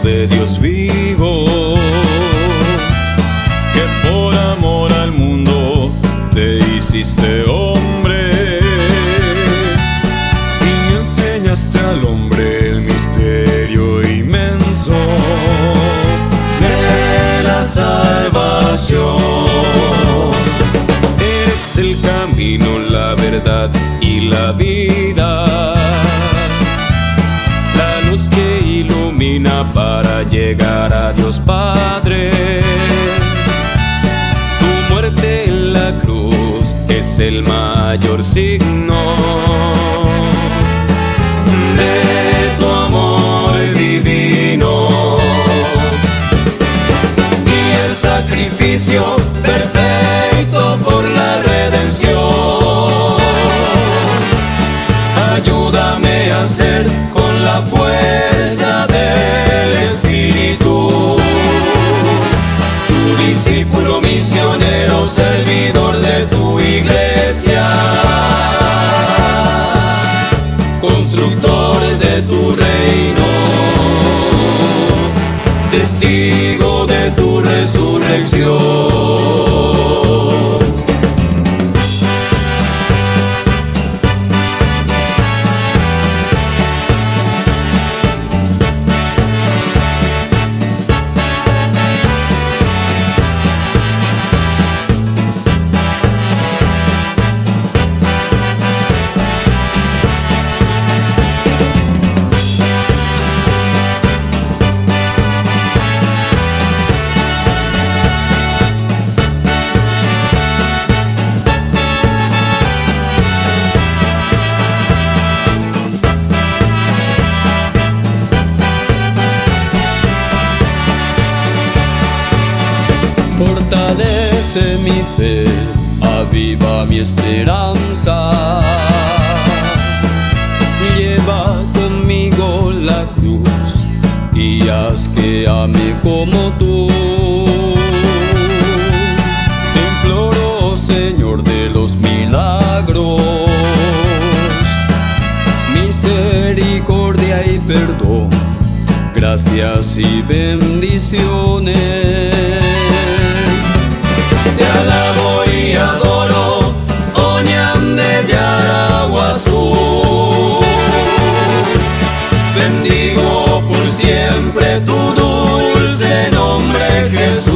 de Dios vivo, que por amor al mundo te hiciste hombre y enseñaste al hombre el misterio inmenso de la salvación. Eres el camino, la verdad y la vida, la luz que ilumina para llegar a Dios Padre. Tu muerte en la cruz es el mayor signo de tu amor divino, y el sacrificio perfecto por la redención. Ayúdame a ser con la fuerza del Espíritu tu discípulo, misionero, servidor de tu iglesia, constructor de tu reino, testigo de tu resurrección. Fortalece mi fe, aviva mi esperanza. Lleva conmigo la cruz y haz que ame como tú. Te imploro, Señor de los milagros, misericordia y perdón, gracias y bendiciones. Te alabo y adoro, Oñan de Yaraguazú. Bendigo por siempre tu dulce nombre, Jesús.